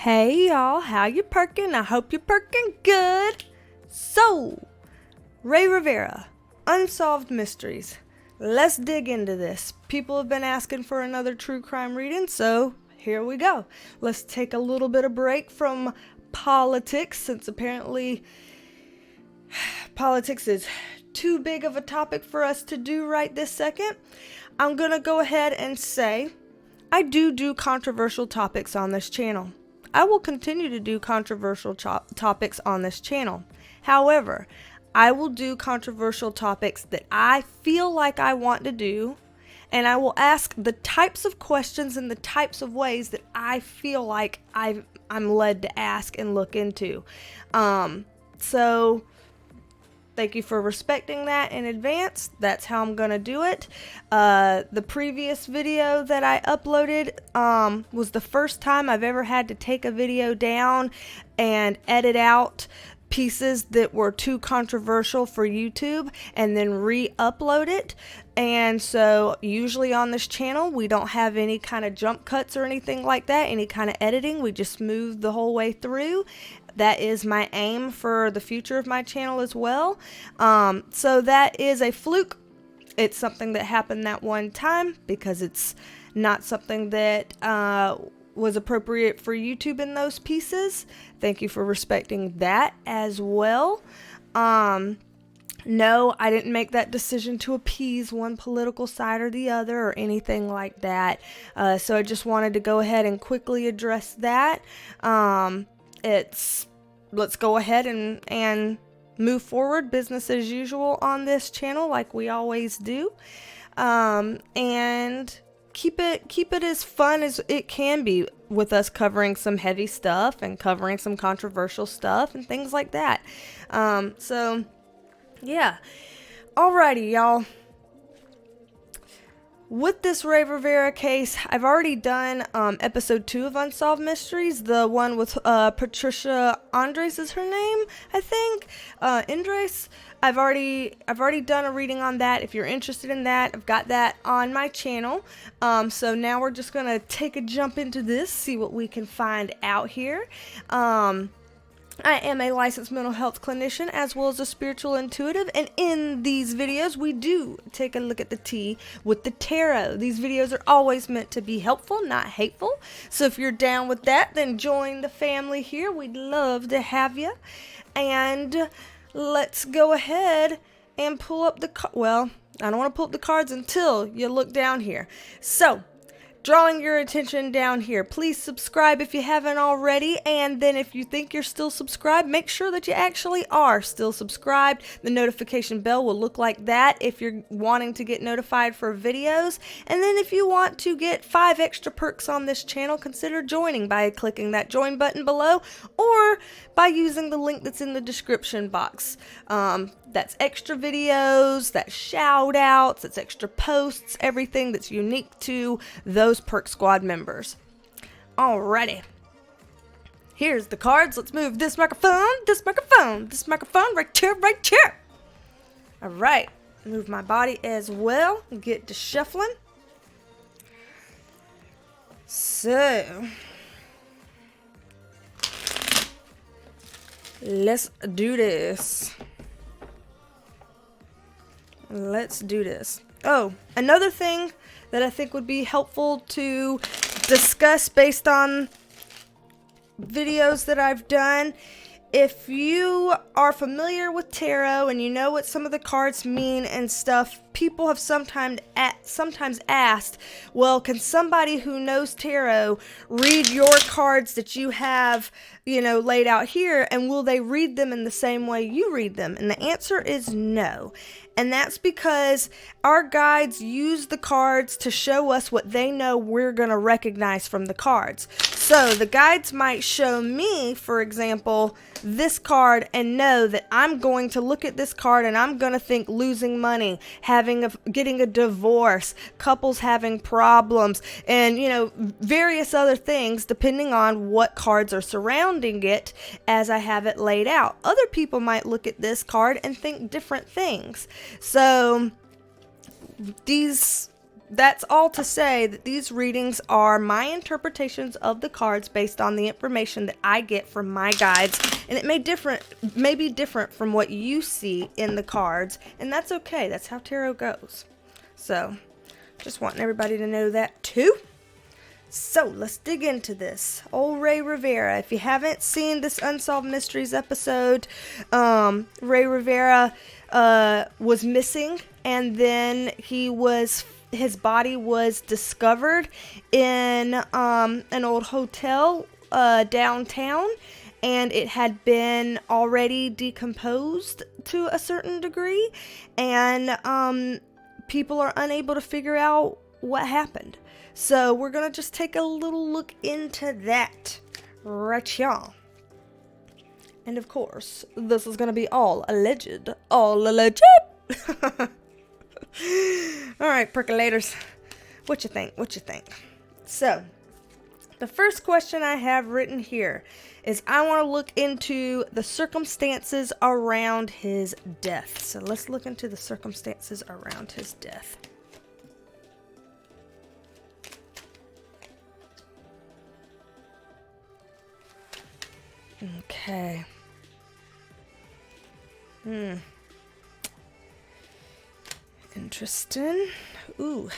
Hey y'all, how you perking? I hope you're perking good. So, Rey Rivera, Unsolved Mysteries. Let's dig into this. People have been asking for another true crime reading, so here we go. Let's take a little bit of break from politics, since apparently politics is too big of a topic for us to do right this second. I'm gonna go ahead and say I do controversial topics on this channel. I will continue to do controversial topics on this channel. However, I will do controversial topics that I feel like I want to do, and I will ask the types of questions and the types of ways that I feel like I'm led to ask and look into. So thank you for respecting that in advance. That's how I'm gonna do it. The previous video that I uploaded was the first time I've ever had to take a video down and edit out pieces that were too controversial for YouTube and then re-upload it. And so usually on this channel we don't have any kind of jump cuts or anything like that, any kind of editing. We just move the whole way through. That is my aim for the future of my channel as well. So that is a fluke. It's something that happened that one time because it's not something that was appropriate for YouTube in those pieces. Thank you for respecting that as well. No, I didn't make that decision to appease one political side or the other or anything like that. So I just wanted to go ahead and quickly address that. Let's go ahead and move forward, business as usual on this channel like we always do. And keep it as fun as it can be with us covering some heavy stuff and covering some controversial stuff and things like that. So yeah. Alrighty, y'all. With this Rey Rivera case, I've already done episode 2 of Unsolved Mysteries, the one with Patricia Andres is her name, I think. Andres. I've already done a reading on that. If you're interested in that, I've got that on my channel. So now we're just gonna take a jump into this, see what we can find out here. I am a licensed mental health clinician as well as a spiritual intuitive, and in these videos we do take a look at the tea with the tarot. These videos are always meant to be helpful, not hateful. So if you're down with that, then join the family here. We'd love to have you. And let's go ahead and pull up the well, I don't want to pull up the cards until you look down here. So drawing your attention down here, please subscribe if you haven't already, and then if you think you're still subscribed, make sure that you actually are still subscribed. The notification bell will look like that if you're wanting to get notified for videos. And then if you want to get 5 extra perks on this channel, consider joining by clicking that join button below or by using the link that's in the description box. That's extra videos, that's shout outs, that's extra posts, everything that's unique to those Perk Squad members. Alrighty. Here's the cards. Let's move this microphone right here. Alright. Move my body as well. Get to shuffling. So let's do this. Let's do this. Oh, another thing that I think would be helpful to discuss based on videos that I've done. If you are familiar with tarot and you know what some of the cards mean and stuff, people have sometimes asked, well, can somebody who knows tarot read your cards that you have, laid out here, and will they read them in the same way you read them? And the answer is no. And that's because our guides use the cards to show us what they know we're going to recognize from the cards. So the guides might show me, for example, this card and know that I'm going to look at this card and I'm going to think losing money, getting a divorce, couples having problems, and various other things depending on what cards are surrounding it as I have it laid out. Other people might look at this card and think different things. So these that's all to say that these readings are my interpretations of the cards based on the information that I get from my guides, and it may be different from what you see in the cards, and that's okay. That's how tarot goes. So, just wanting everybody to know that too. So, let's dig into this. Old Rey Rivera. If you haven't seen this Unsolved Mysteries episode, Rey Rivera was missing, and then his body was discovered in an old hotel downtown, and it had been already decomposed to a certain degree, and people are unable to figure out what happened. So we're going to just take a little look into that right y'all. And of course, this is going to be all alleged. All alleged! Alright, percolators. What you think? What you think? So, the first question I have written here is I want to look into the circumstances around his death. So let's look into the circumstances around his death. Okay. Interesting. Ooh.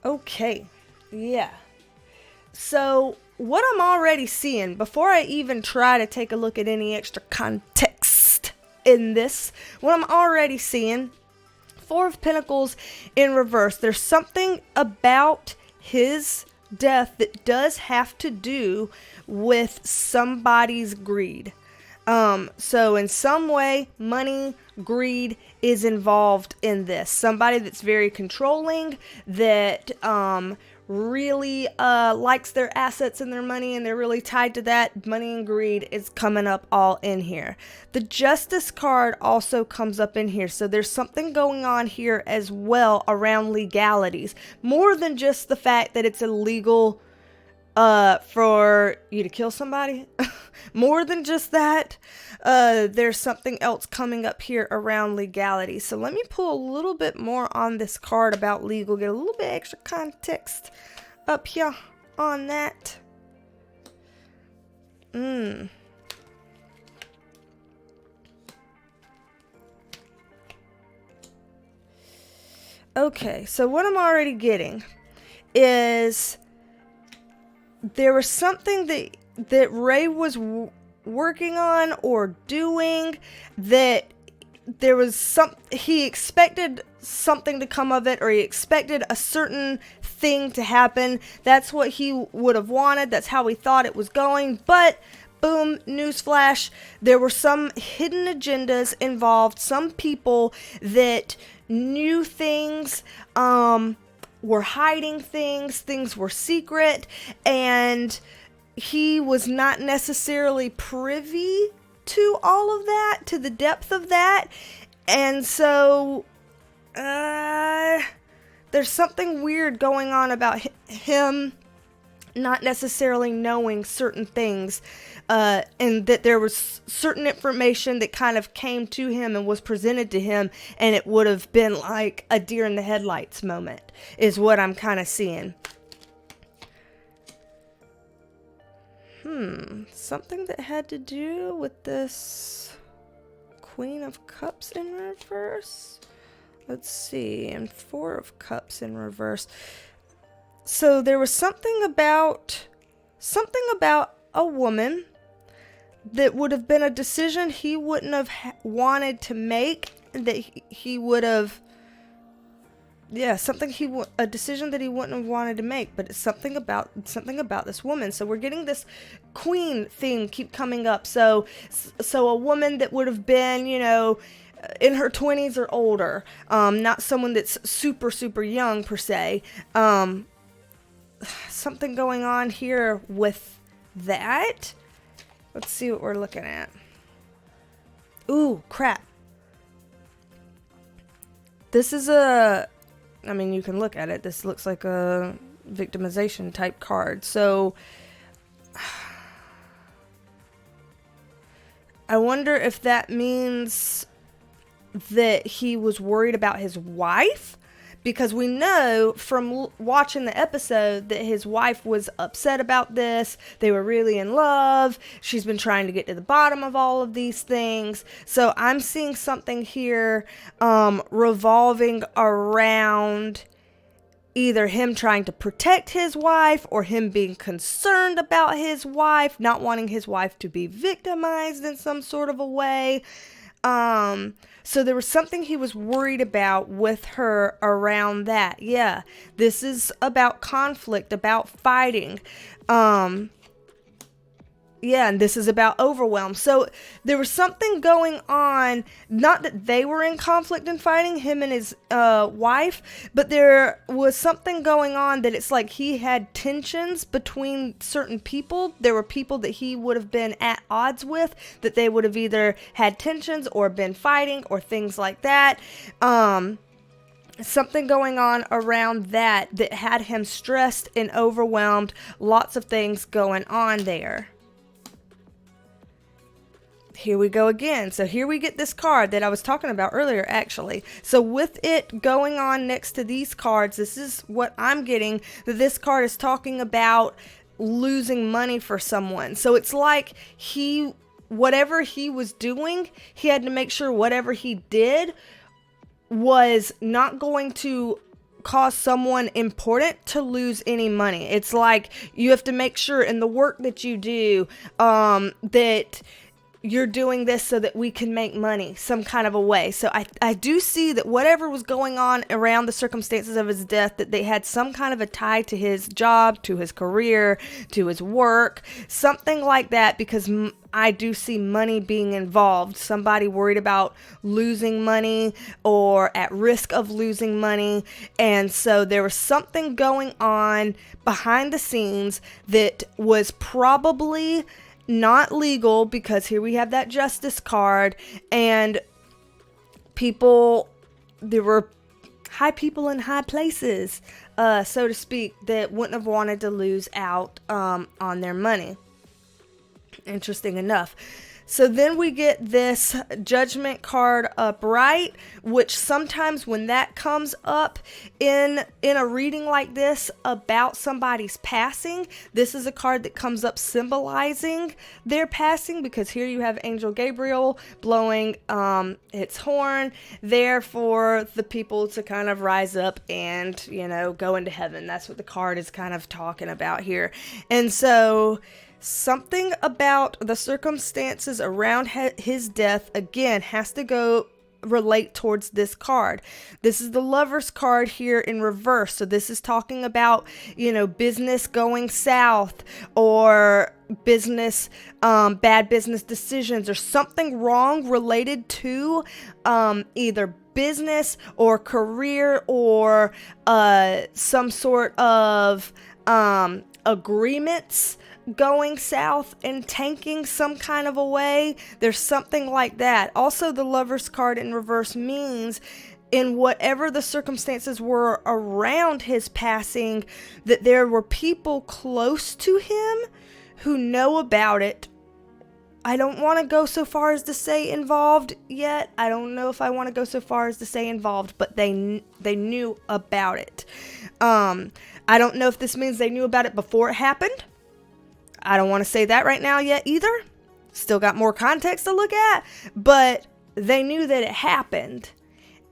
Okay. Yeah. So, what I'm already seeing, before I even try to take a look at any extra context in this, what I'm already seeing, Four of Pentacles in reverse. There's something about his death that does have to do with somebody's greed. So in some way, money, greed is involved in this. Somebody that's very controlling, that really likes their assets and their money, and they're really tied to that. Money and greed is coming up all in here. The Justice card also comes up in here. So there's something going on here as well around legalities. More than just the fact that it's illegal for you to kill somebody. More than just that, there's something else coming up here around legality. So let me pull a little bit more on this card about legal, get a little bit extra context up here on that. Okay, so what I'm already getting is there was something that Rey was working on or doing, that there was he expected something to come of it, or he expected a certain thing to happen. That's what he would have wanted. That's how he thought it was going. But boom, newsflash, there were some hidden agendas involved. Some people that knew things, were hiding things were secret, and he was not necessarily privy to all of that, to the depth of that. And so there's something weird going on about him not necessarily knowing certain things, and that there was certain information that kind of came to him and was presented to him, and it would have been like a deer in the headlights moment, is what I'm kind of seeing. Something that had to do with this Queen of Cups in reverse. Let's see, and Four of Cups in reverse. So there was something about a woman that would have been a decision he wouldn't have wanted to make, that he would have, a decision that he wouldn't have wanted to make. But it's something about this woman. So we're getting this queen theme keep coming up. So a woman that would have been, in her 20s or older, not someone that's super, super young per se. Something going on here with that. Let's see what we're looking at. Ooh, crap. This is you can look at it. This looks like a victimization type card. So I wonder if that means that he was worried about his wife, because we know from watching the episode that his wife was upset about this. They were really in love. She's been trying to get to the bottom of all of these things. So I'm seeing something here revolving around either him trying to protect his wife or him being concerned about his wife, not wanting his wife to be victimized in some sort of a way. So there was something he was worried about with her around that. Yeah, this is about conflict, about fighting. Yeah, and this is about overwhelm. So there was something going on, not that they were in conflict and fighting, him and his wife, but there was something going on that it's like he had tensions between certain people. There were people that he would have been at odds with, that they would have either had tensions or been fighting or things like that. Something going on around that had him stressed and overwhelmed. Lots of things going on there. Here we go again. So here we get this card that I was talking about earlier, actually. So with it going on next to these cards, this is what I'm getting, that this card is talking about losing money for someone. So it's like whatever he was doing, he had to make sure whatever he did was not going to cause someone important to lose any money. It's like you have to make sure in the work that you do that you're doing this so that we can make money some kind of a way. So I do see that whatever was going on around the circumstances of his death, that they had some kind of a tie to his job, to his career, to his work, something like that, because I do see money being involved. Somebody worried about losing money or at risk of losing money. And so there was something going on behind the scenes that was probably not legal, because here we have that justice card, and there were high people in high places, so to speak, that wouldn't have wanted to lose out on their money. Interesting enough. So then we get this judgment card upright, which sometimes when that comes up in a reading like this about somebody's passing, this is a card that comes up symbolizing their passing, because here you have Angel Gabriel blowing its horn there for the people to kind of rise up and, go into heaven. That's what the card is kind of talking about here. And so something about the circumstances around his death, again, has to relate towards this card. This is the Lover's card here in reverse. So this is talking about, business going south, or business, bad business decisions, or something wrong related to either business or career, or some sort of agreements going south and tanking some kind of a way. There's something like that. Also, the Lover's card in reverse means, in whatever the circumstances were around his passing, that there were people close to him who know about it. I don't want to go so far as to say involved yet. I don't know if I want to go so far as to say involved, but they knew about it. I don't know if this means they knew about it before it happened. I don't want to say that right now yet either. Still got more context to look at, but they knew that it happened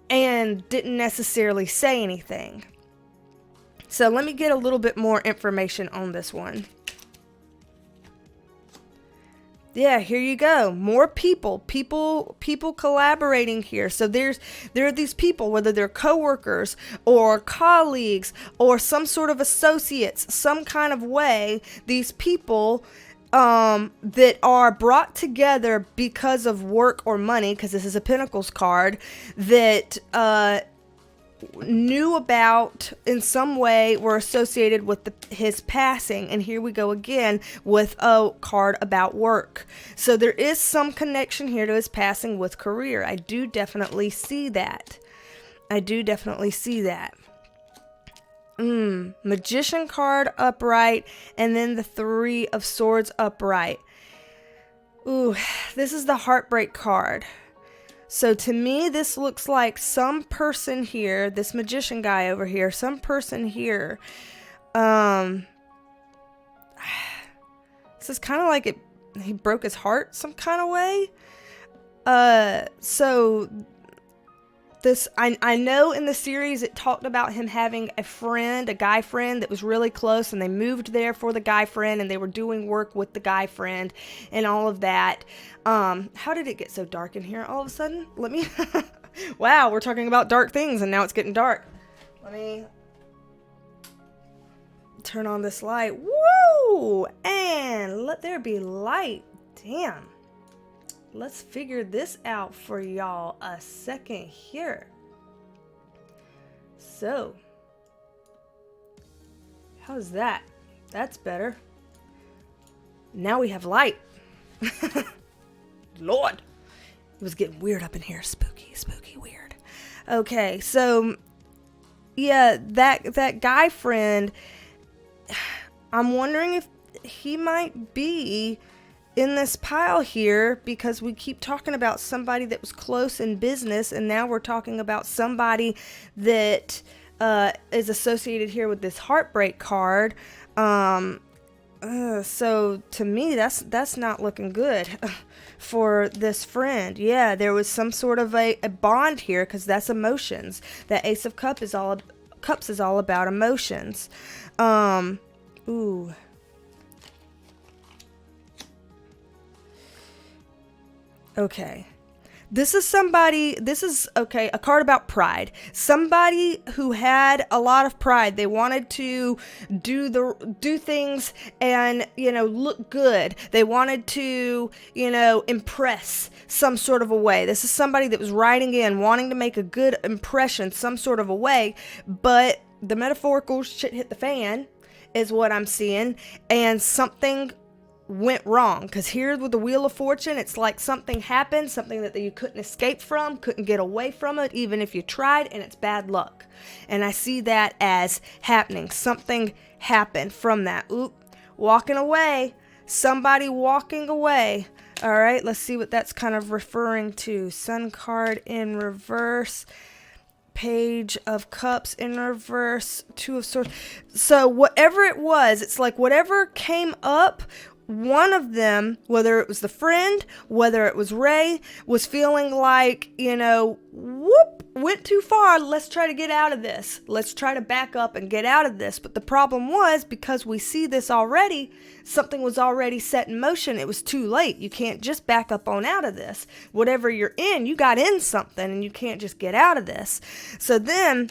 and didn't necessarily say anything. So let me get a little bit more information on this one. Yeah, here you go. More people collaborating here. So there are these people, whether they're coworkers or colleagues or some sort of associates, some kind of way, these people that are brought together because of work or money, because this is a Pentacles card, that knew about in some way, were associated with his passing. And here we go again with a card about work. So there is some connection here to his passing with career. I do definitely see that. Magician card upright, and then the Three of Swords upright. Ooh, this is the heartbreak card. So to me, this looks like some person here, this magician guy over here, some person here. This is kind of like he broke his heart some kind of way. So this, I know in the series it talked about him having a guy friend that was really close, and they moved there for the guy friend, and they were doing work with the guy friend and all of that. How did it get so dark in here all of a sudden? Let me, wow, we're talking about dark things and now it's getting dark. Let me turn on this light. Woo! And let there be light. Damn. Let's figure this out for y'all a second here. So, how's that? That's better. Now we have light. Lord. It was getting weird up in here. Spooky, weird. Okay, so, yeah, that guy friend, I'm wondering if he might be in this pile here, because we keep talking about somebody that was close in business, and now we're talking about somebody that is associated here with this heartbreak card. So to me, that's not looking good for this friend. Yeah, there was some sort of a bond here, because that's emotions. That Ace of Cups is all about emotions. Ooh. Okay. This is a card about pride. Somebody who had a lot of pride. They wanted to do things and, look good. They wanted to, impress some sort of a way. This is somebody that was writing in, wanting to make a good impression some sort of a way, but the metaphorical shit hit the fan is what I'm seeing, and something went wrong, because here with the Wheel of Fortune, it's like something happened, something that you couldn't escape from, couldn't get away from it, even if you tried, and it's bad luck. And I see that as happening. Something happened from that. Oop, walking away. Somebody walking away. All right, let's see what that's kind of referring to. Sun card in reverse. Page of Cups in reverse. Two of Swords. So whatever it was, it's like whatever came up, one of them, whether it was the friend, whether it was Rey, was feeling like, went too far. Let's try to get out of this. Let's try to back up and get out of this. But the problem was, because we see this already, something was already set in motion. It was too late. You can't just back up on out of this. Whatever you're in, you got in something, and you can't just get out of this. So then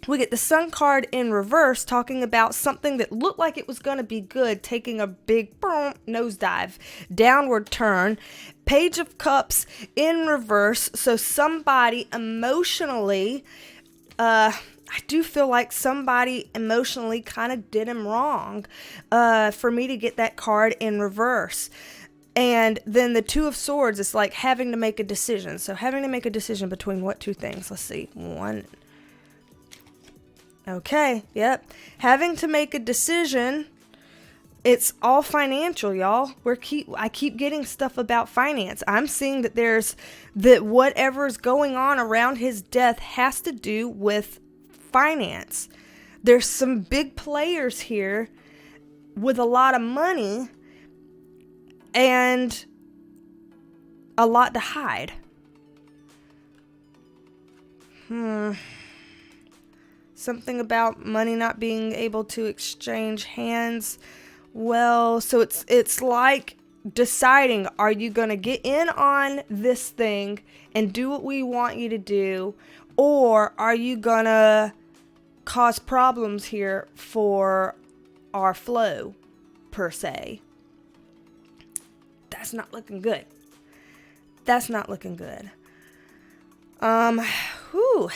we get the Sun card in reverse, talking about something that looked like it was going to be good, taking a big nosedive, downward turn. Page of Cups in reverse. So somebody emotionally, I do feel like somebody emotionally kind of did him wrong for me to get that card in reverse. And then the Two of Swords is like having to make a decision. So having to make a decision between what two things? Let's see. One. Okay, yep. Having to make a decision. It's all financial, y'all. I keep getting stuff about finance. I'm seeing that whatever's going on around his death has to do with finance. There's some big players here with a lot of money and a lot to hide. Something about money not being able to exchange hands. Well, so it's like deciding, are you going to get in on this thing and do what we want you to do, or are you going to cause problems here for our flow, per se? That's not looking good. That's not looking good.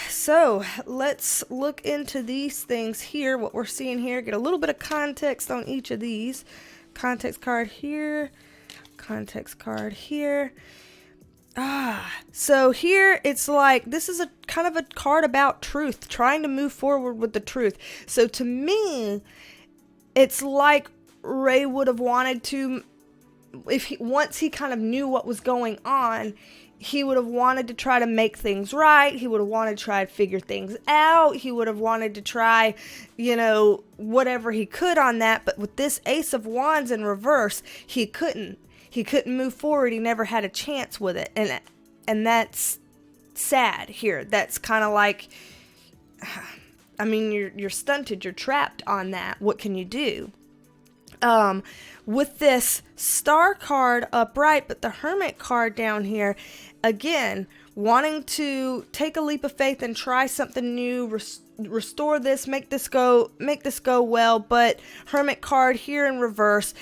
So let's look into these things here, what we're seeing here, get a little bit of context on each of these. Context card here, context card here. So here it's like, this is a kind of a card about truth, trying to move forward with the truth. So to me, it's like Rey would have wanted to, once he kind of knew what was going on, he would have wanted to try to make things right. He would have wanted to try to figure things out. He would have wanted to try, whatever he could on that. But with this Ace of Wands in reverse, he couldn't. He couldn't move forward. He never had a chance with it. And that's sad here. That's kind of like, you're stunted. You're trapped on that. What can you do? With this Star card upright, but the Hermit card down here, again, wanting to take a leap of faith and try something new, restore this, make this go well, but Hermit card here in reverse.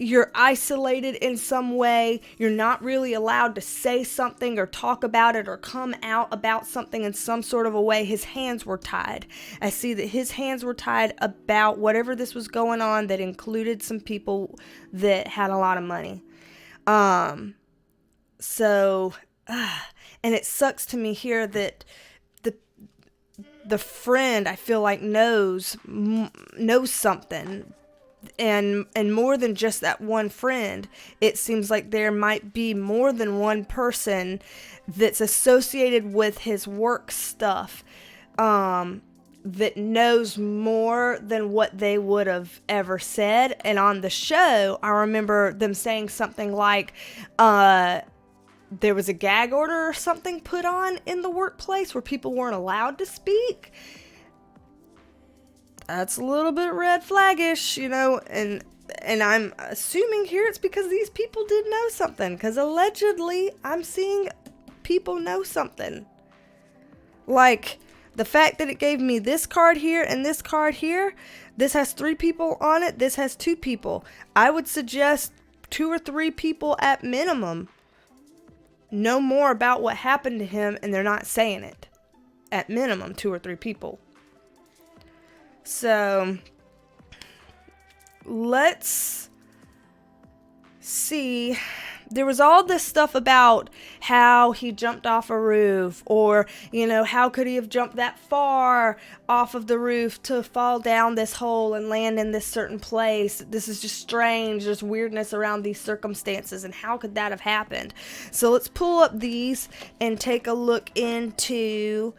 You're isolated in some way. You're not really allowed to say something or talk about it or come out about something in some sort of a way. His hands were tied. I see that his hands were tied about whatever this was going on that included some people that had a lot of money. And it sucks to me here that the friend, I feel like, knows something. And more than just that one friend, it seems like there might be more than one person that's associated with his work stuff that knows more than what they would have ever said. And on the show, I remember them saying something like, there was a gag order or something put on in the workplace where people weren't allowed to speak. That's a little bit red flaggish, and I'm assuming here it's because these people did know something, because allegedly I'm seeing people know something. Like, the fact that it gave me this card here and this card here, this has 3 people on it, this has 2 people. I would suggest 2 or 3 people at minimum know more about what happened to him, and they're not saying it. At minimum, 2 or 3 people. So, let's see. There was all this stuff about how he jumped off a roof, or, how could he have jumped that far off of the roof to fall down this hole and land in this certain place. This is just strange. There's weirdness around these circumstances, and how could that have happened? So let's pull up these and take a look into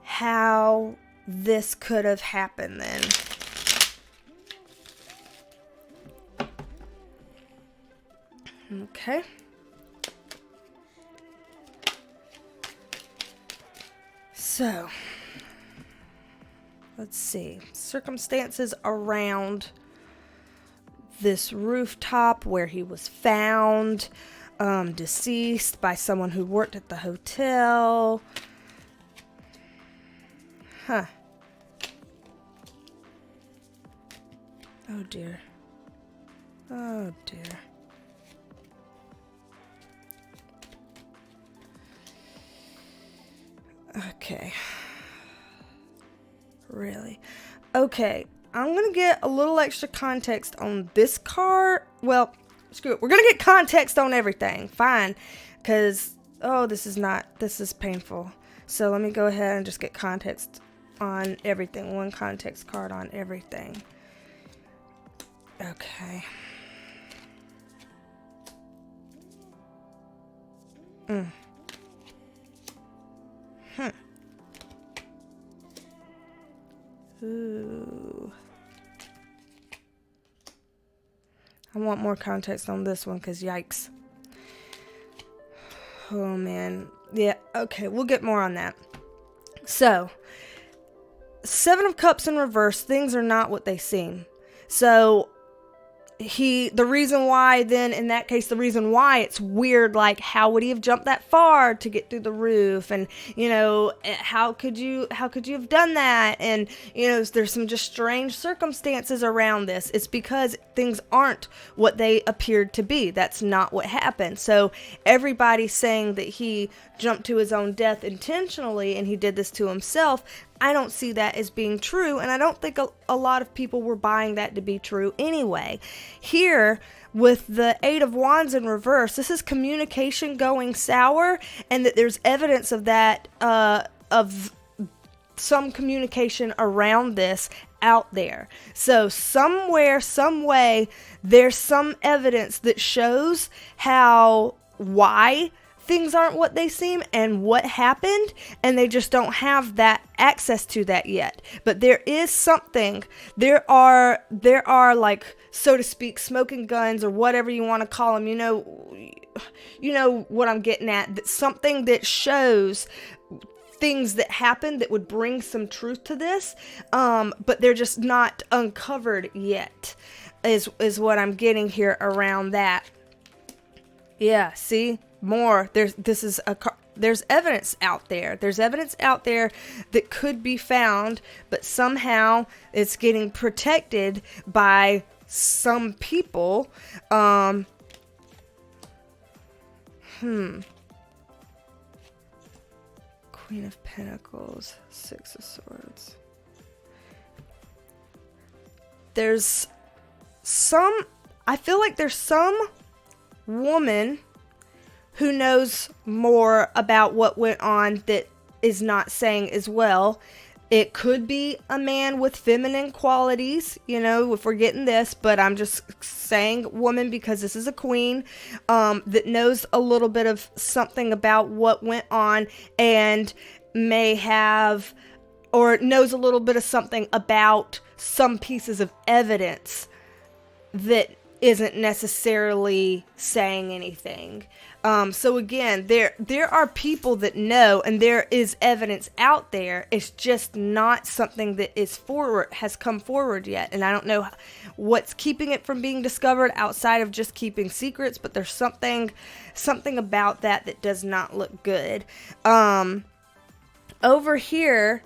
how this could have happened then. Okay. So, let's see. Circumstances around this rooftop where he was found, deceased by someone who worked at the hotel. Huh. Oh dear. Oh dear. Okay. Really? Okay. I'm going to get a little extra context on this card. Well, screw it. We're going to get context on everything. Fine. Because, this is painful. So let me go ahead and just get context on everything. One context card on everything. Okay. Ooh. I want more context on this one, because yikes. Oh, man. Yeah, okay, we'll get more on that. So, 7 of Cups in reverse, things are not what they seem. So, the reason why then, in that case, the reason why it's weird, like, how would he have jumped that far to get through the roof? And, how could you have done that? And, there's some just strange circumstances around this. It's because things aren't what they appeared to be. That's not what happened. So everybody's saying that he jumped to his own death intentionally and he did this to himself. I don't see that as being true, and I don't think a lot of people were buying that to be true anyway. Here, with the 8 of Wands in reverse, this is communication going sour, and that there's evidence of that, of some communication around this out there. So somewhere, some way, there's some evidence that shows why things aren't what they seem and what happened, and they just don't have that access to that yet. But there is something. There are like, so to speak, smoking guns or whatever you want to call them. You know what I'm getting at. That something that shows things that happened that would bring some truth to this, but they're just not uncovered yet, is what I'm getting here around that. Yeah, see? More. There's evidence out there. There's evidence out there that could be found, but somehow it's getting protected by some people. Queen of Pentacles, Six of Swords. I feel like there's some woman who knows more about what went on that is not saying as well. It could be a man with feminine qualities, if we're getting this, but I'm just saying woman because this is a queen, that knows a little bit of something about what went on and may have, or knows a little bit of something about some pieces of evidence that isn't necessarily saying anything. So again, there are people that know, and there is evidence out there. It's just not something that has come forward yet. And I don't know what's keeping it from being discovered outside of just keeping secrets, but there's something about that does not look good. Over here,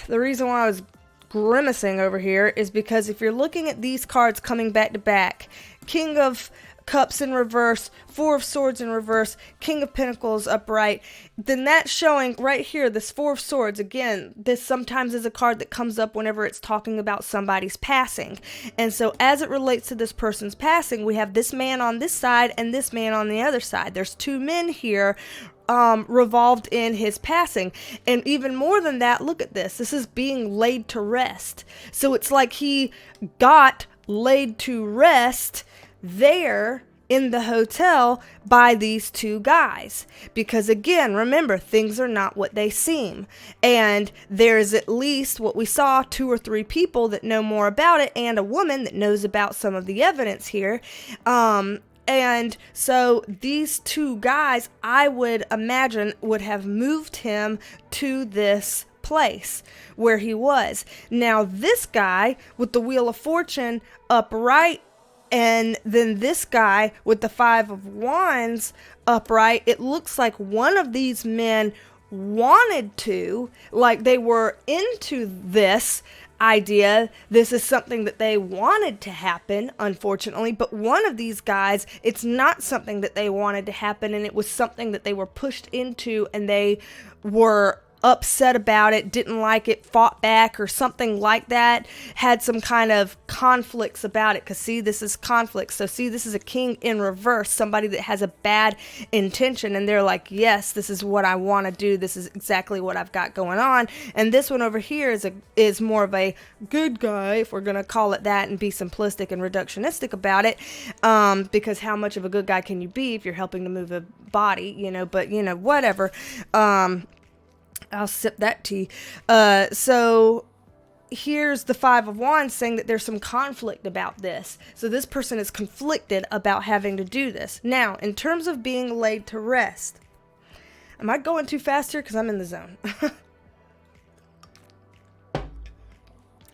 the reason why I was grimacing over here is because if you're looking at these cards coming back to back, King of Cups in reverse, Four of Swords in reverse, King of Pentacles upright, then that's showing right here, this Four of Swords. Again, this sometimes is a card that comes up whenever it's talking about somebody's passing. And so as it relates to this person's passing, we have this man on this side and this man on the other side. There's two men here revolved in his passing. And even more than that, look at this. This is being laid to rest. So it's like he got laid to rest there in the hotel by these two guys, because again, remember, things are not what they seem, and there's at least what we saw, 2 or 3 people that know more about it, and a woman that knows about some of the evidence here. And so these two guys, I would imagine, would have moved him to this place where he was. Now this guy with the Wheel of Fortune upright, and then this guy with the Five of Wands upright, it looks like one of these men wanted to, like they were into this idea. This is something that they wanted to happen, unfortunately, but one of these guys, it's not something that they wanted to happen, and it was something that they were pushed into, and they were upset about it, didn't like it, fought back or something like that, had some kind of conflicts about it, because see, this is conflict. So see, this is a king in reverse, somebody that has a bad intention, and they're like, yes, this is what I want to do, this is exactly what I've got going on. And this one over here is more of a good guy, if we're gonna call it that and be simplistic and reductionistic about it, because how much of a good guy can you be if you're helping to move a body, but whatever. I'll sip that tea. So here's the Five of Wands saying that there's some conflict about this. So this person is conflicted about having to do this. Now, in terms of being laid to rest, am I going too fast here? Because I'm in the zone. Let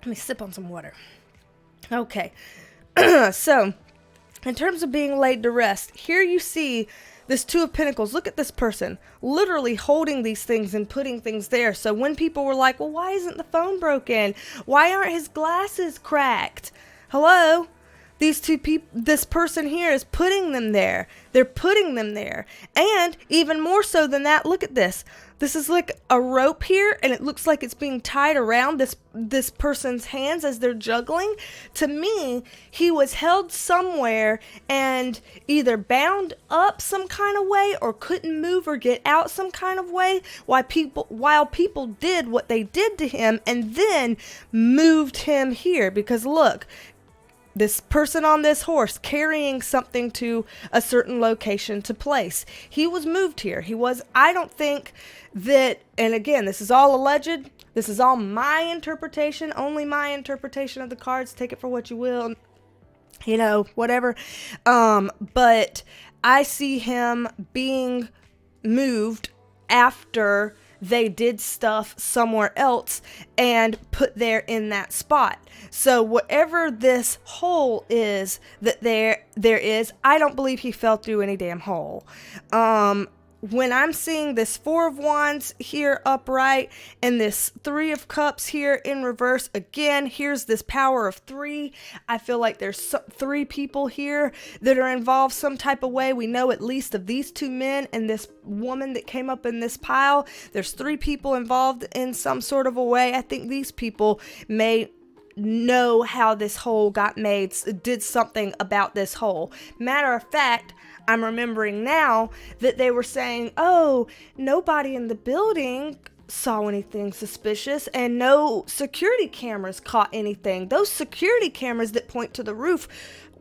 me sip on some water. Okay. So, in terms of being laid to rest, here you see this Two of Pentacles. Look at this person literally holding these things and putting things there. So when people were like, well, why isn't the phone broken? Why aren't his glasses cracked? Hello? These two people, this person here is putting them there. They're putting them there. And even more so than that, look at this. This is like a rope here, and it looks like it's being tied around this person's hands as they're juggling. To me, he was held somewhere and either bound up some kind of way or couldn't move or get out some kind of way while people did what they did to him and then moved him here. Because look, this person on this horse carrying something to a certain location to place. He was moved here. I don't think that, and again, this is all alleged. This is all my interpretation, only my interpretation of the cards. Take it for what you will, whatever. But I see him being moved after they did stuff somewhere else and put there in that spot. So whatever this hole is that there is, I don't believe he fell through any damn hole. When I'm seeing this 4 of Wands here upright and this 3 of Cups here in reverse, again, here's this power of 3. I feel like there's 3 people here that are involved some type of way. We know at least of these 2 men and this woman that came up in this pile. There's 3 people involved in some sort of a way. I think these people may know how this hole got made, did something about this hole. Matter of fact, I'm remembering now that they were saying, oh, nobody in the building saw anything suspicious and no security cameras caught anything. Those security cameras that point to the roof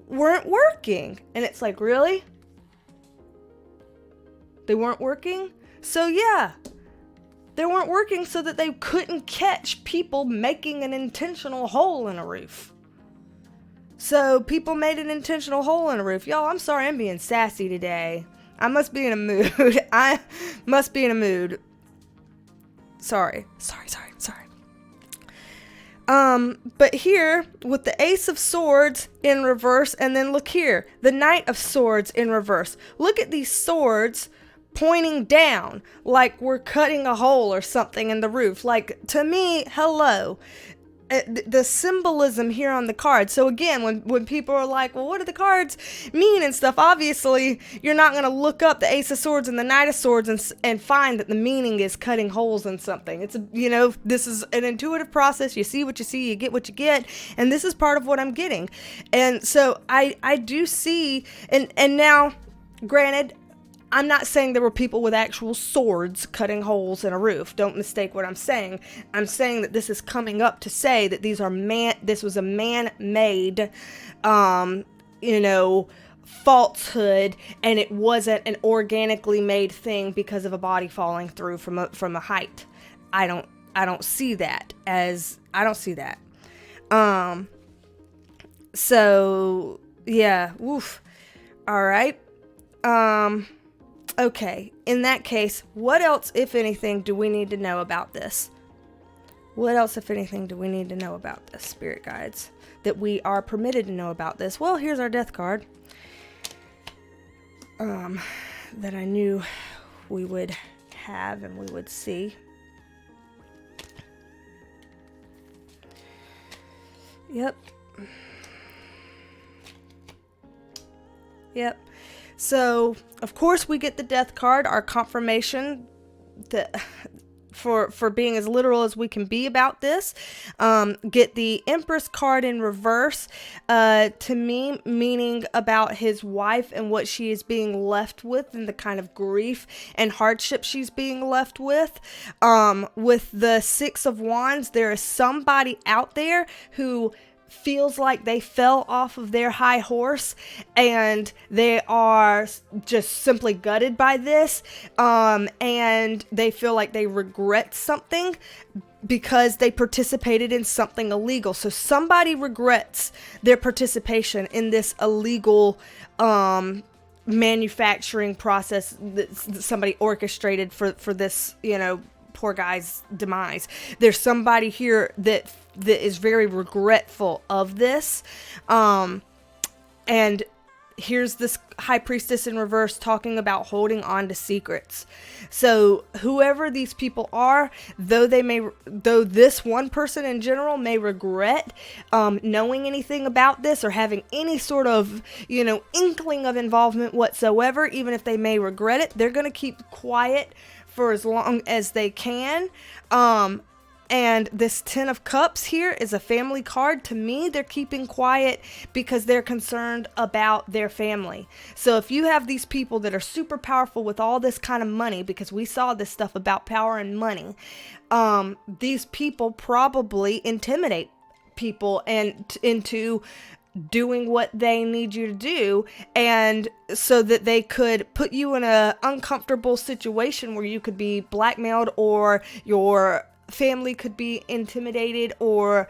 weren't working. And it's like, really? They weren't working? So yeah, they weren't working so that they couldn't catch people making an intentional hole in a roof. So people made an intentional hole in a roof. Y'all, I'm sorry I'm being sassy today. I must be in a mood. I must be in a mood. Sorry. But here, with the Ace of Swords in reverse, and then look here, the Knight of Swords in reverse. Look at these swords pointing down, like we're cutting a hole or something in the roof. Like, to me, hello. The symbolism here on the card. So again, when people are like, well, what do the cards mean and stuff? Obviously, you're not going to look up the Ace of Swords and the Knight of Swords and find that the meaning is cutting holes in something. It's, this is an intuitive process. You see what you see, you get what you get. And this is part of what I'm getting. And so I do see, and now, granted, I'm not saying there were people with actual swords cutting holes in a roof. Don't mistake what I'm saying. I'm saying that this is coming up to say that this was a man-made, falsehood, and it wasn't an organically made thing because of a body falling through from a height. I don't see that. So yeah, woof. All right. Okay, in that case, what else, if anything, do we need to know about this? What else, if anything, do we need to know about this, spirit guides? That we are permitted to know about this? Well, here's our death card. That I knew we would have and we would see. Yep. So, of course, we get the death card, our confirmation that for being as literal as we can be about this. Get the Empress card in reverse, to me, meaning about his wife and what she is being left with and the kind of grief and hardship she's being left with. With the Six of Wands, there is somebody out there who feels like they fell off of their high horse and they are just simply gutted by this, and they feel like they regret something because they participated in something illegal. So somebody regrets their participation in this illegal manufacturing process that somebody orchestrated for this, poor guy's demise. There's somebody here that is very regretful of this. And here's this High Priestess in reverse talking about holding on to secrets. So whoever these people are, though this one person in general may regret knowing anything about this or having any sort of, inkling of involvement whatsoever, even if they may regret it, they're going to keep quiet for as long as they can. And this Ten of Cups here is a family card. To me, they're keeping quiet because they're concerned about their family. So if you have these people that are super powerful with all this kind of money, because we saw this stuff about power and money, these people probably intimidate people and into doing what they need you to do, and so that they could put you in a uncomfortable situation where you could be blackmailed, or your family could be intimidated, or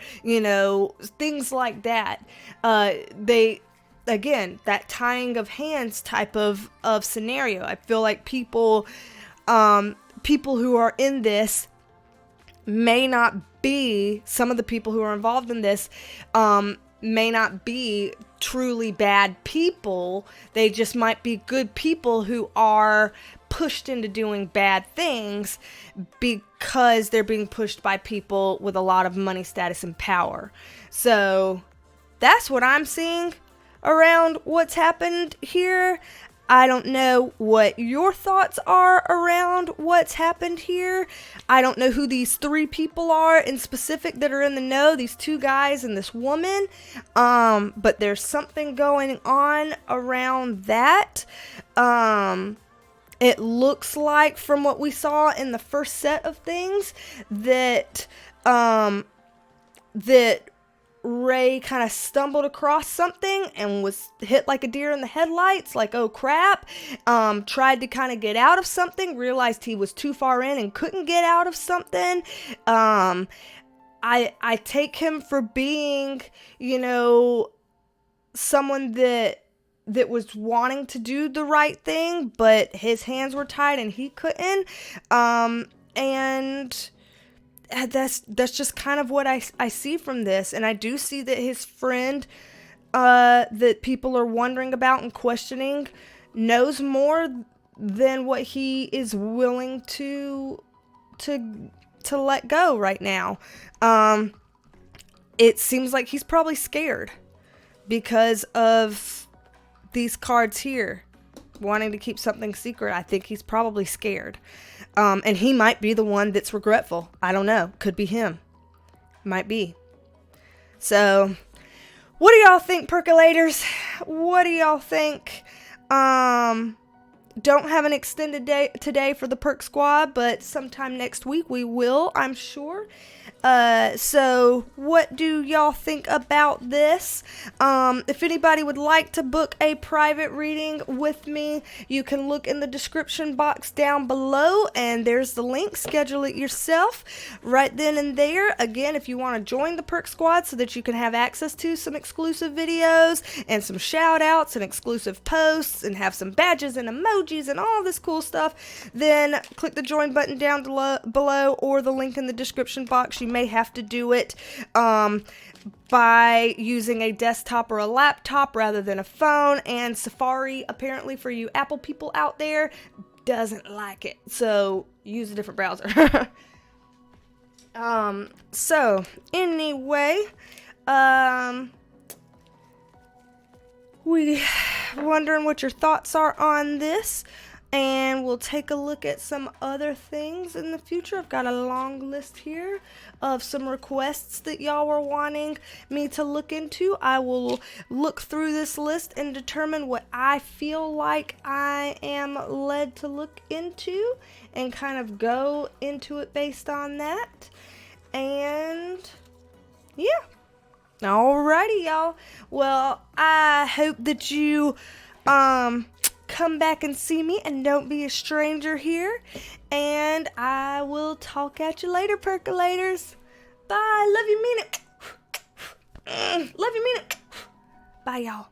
things like that. They Again, that tying of hands type of scenario. I feel like people who are in this may not be, some of the people who are involved in this may not be truly bad people. They just might be good people who are pushed into doing bad things because they're being pushed by people with a lot of money, status, and power. So that's what I'm seeing around what's happened here. I don't know what your thoughts are around what's happened here. I don't know who these 3 people are in specific that are in the know, these 2 guys and this woman. But there's something going on around that. It looks like, from what we saw in the first set of things, that Rey kind of stumbled across something and was hit like a deer in the headlights, like, oh crap. Tried to kind of get out of something, realized he was too far in and couldn't get out of something. I take him for being, someone that was wanting to do the right thing, but his hands were tied and he couldn't. And that's just kind of what I see from this. And I do see that his friend, that people are wondering about and questioning, knows more than what he is willing to let go right now. It seems like he's probably scared because of these cards here, wanting to keep something secret. I think he's probably scared. And he might be the one that's regretful. I don't know. Could be him. Might be. So, what do y'all think, percolators? What do y'all think? Don't have an extended day today for the Perk Squad, but sometime next week we will, I'm sure. So what do y'all think about this? If anybody would like to book a private reading with me, you can look in the description box down below, and there's the link. Schedule it yourself right then and there. Again, if you want to join the Perk Squad so that you can have access to some exclusive videos and some shout outs and exclusive posts and have some badges and emojis and all this cool stuff, then click the join button down below or the link in the description box. You may have to do it by using a desktop or a laptop rather than a phone, and Safari, apparently for you Apple people out there, doesn't like it, so use a different browser. So anyway, we wondering what your thoughts are on this, and we'll take a look at some other things in the future. I've got a long list here of some requests that y'all were wanting me to look into. I will look through this list and determine what I feel like I am led to look into and kind of go into it based on that. And yeah. Alrighty, y'all. Well, I hope that you come back and see me and don't be a stranger here. And I will talk at you later, percolators. Bye. Love you, mean it. Love you, mean it. Bye, y'all.